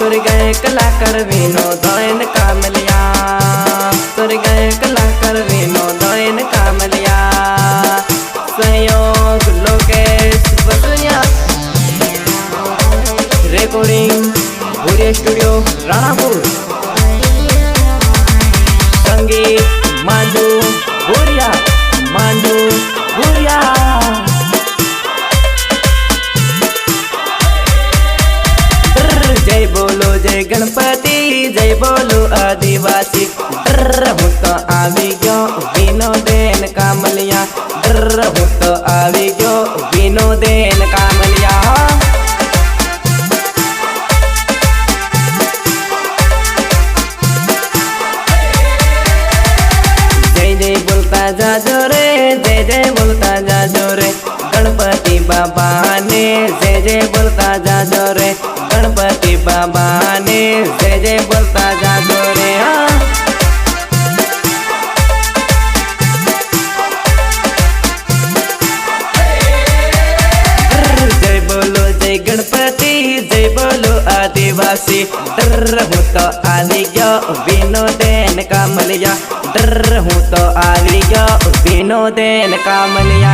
तुर गए कलाकार विनोदन कामलिया, तुर गए कलाकार विनोदन कामलिया। सहयोग लोकेश बसुनिया, रिकॉर्डिंग भूरिया स्टूडियो राणापुर, संगीत मांडू भूरिया, मांडू भूरिया। जय बोलो जय गणपति, जय बोलो आदिवासी। हूँ तो आवी गयो विनोदेन कामलिया, हूँ तो आवी गयो विनोदेन कामलिया। जय जय बोलता जाजो रे, जय जय बोलता जाजो रे गणपति बाबा ने, जय जय बोलता जाजो रे गणपति बाबा ने, जय जय बोलता जाजो रे। जय बोलो जय गणपति, जय बोलो आदिवासी। हूँ तो आवी गयो विनोदेन कामलिया, हूँ तो आवी गयो विनोदेन कामलिया।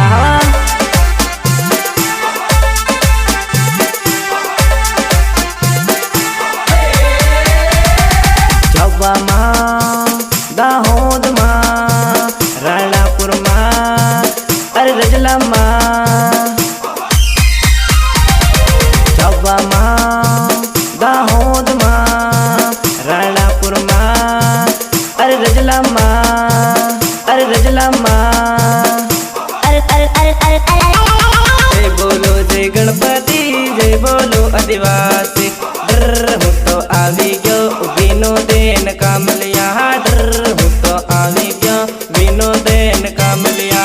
दाहोद माँ, राणापुर माँ, अरे रजला माँ, छब्बा माँ, दाहोद माँ, राणापुर माँ, अरे रजला माँ, अरे रजला माँ। जय बोलो जय गणपति, जय बोलो आदिवासी। हूँ तो आवी गयो विनोदेन कामलिया, हूँ तो आवी गयो विनोदेन कामलिया।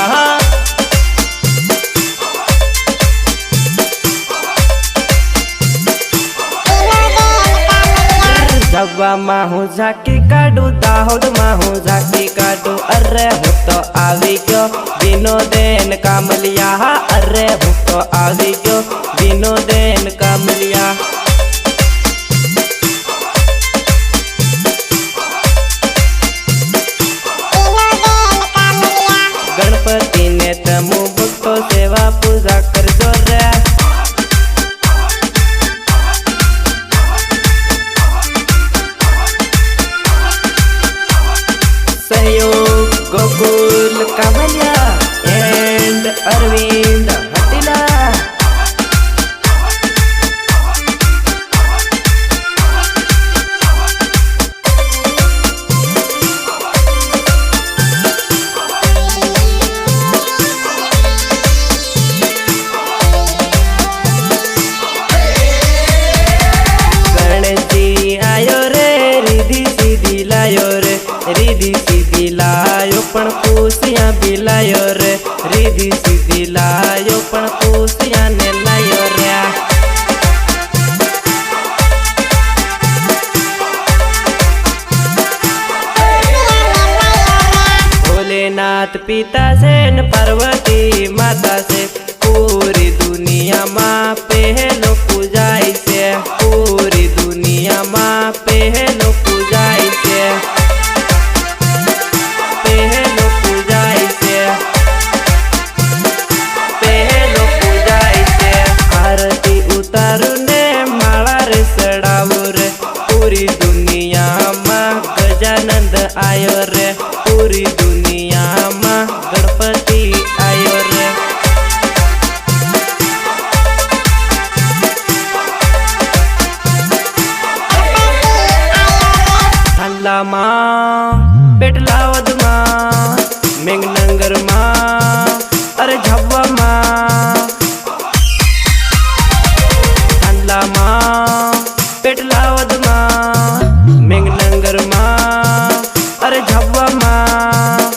जब्बा माहू झाकी काटू, दाहोद माहू झाकी काटू। अरे हूँ तो आवी गयो विनोदेन कामलिया, अरे हूँ तो आवी गयो विनोदेन कामलिया। गणपति ने तमु भक्तो सेवा पूजा कर जो रे। सहयोग गोकुल कामलिया एंड अरविंद हटिला। रिधी सीधी लायो पण खुशियां भी लायो रे, रिधी सीधी लायो पण खुशियां ने लायो रे। भोलेनाथ पिता से न पार्वती माता से, पूरी दुनिया माँ पहलो पूजाई से, पूरी दुनिया माँ पहलो पूजाई से, पहलो पूजाई से, पहलो पूजाई से। आरती उतारू ने माला रे चढ़ावू रे, पूरी दुनिया माँ गजानंद आयो रे, पूरी दुनिया माँ गणपति आयो रे। थांडला माँ, पेटलावद माँ, मेघनगर माँ, अरे झब्बा माँ। थांडला माँ, पेटलावद माँ, मेघनगर माँ, अरे झब्बा माँ,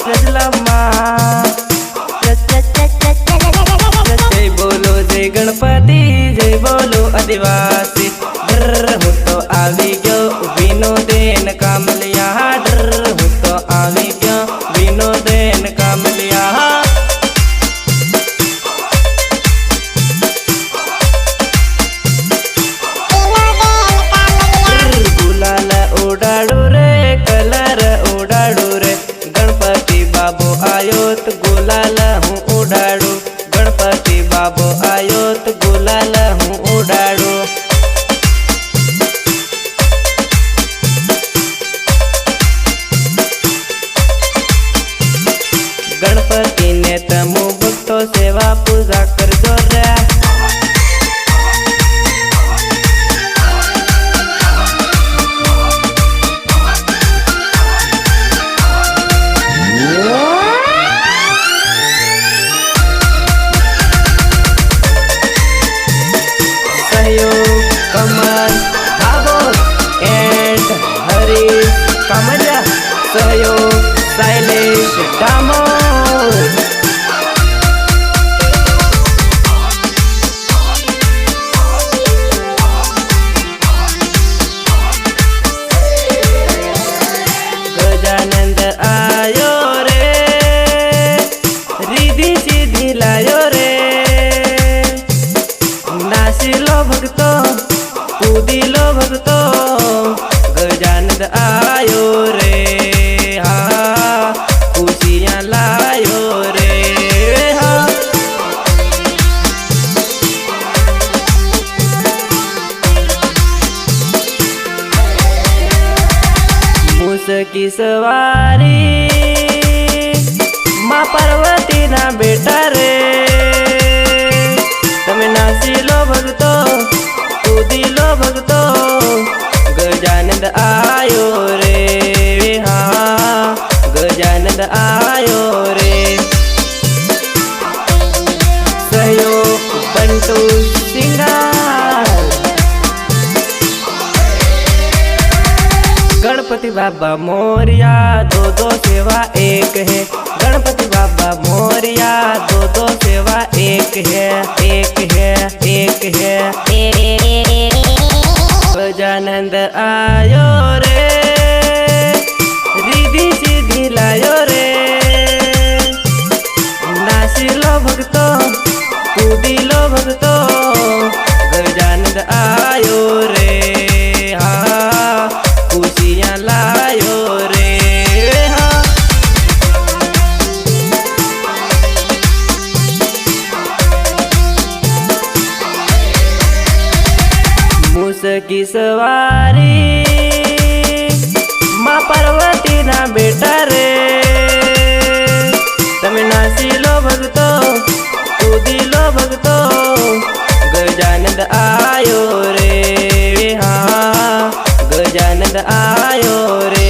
रजला माँ। जय बोलो जय गणपति, जय बोलो आदिवासी। हूँ तो आवी गयो विनोदेन कामलिया, हूँ तो आवी गयो विनोदेन कामलिया। सहयोग शैलेश डामोर। गजानंद आयो रे रिधी सिद्धी लायो रे नाशिलो भक्तो कूदिलो भक्तो गजानंद आयो रे हाँ खुशियाँ लायो रे हाँ। मूसकी सवारी माँ पार्वती ना बेटा रे तमे नासिलो भगतो कूदिलो भगतो गजानंद आयो रे हाँ गजानंद आयो रे। सहयोग बंटू सिंगार। गणपति बाबा मोरिया दो दो सेवा एक है। गणपति बाबा मोरिया दो दो सेवा एक है एक है एक है। गजानंद आयो रे रिधी सिद्धि लायो रे नासिलो भक्तो कूदिलो भक्तो गजानंद आयो रे हाँ खुशियाँ लायो रे हाँ। मूसकी सवारी माँ पार्वती ना बेटा रे तमे नासिलो भगतो कूदिलो भगतो गजानंद आयो रे हाँ गजानंद आयो रे।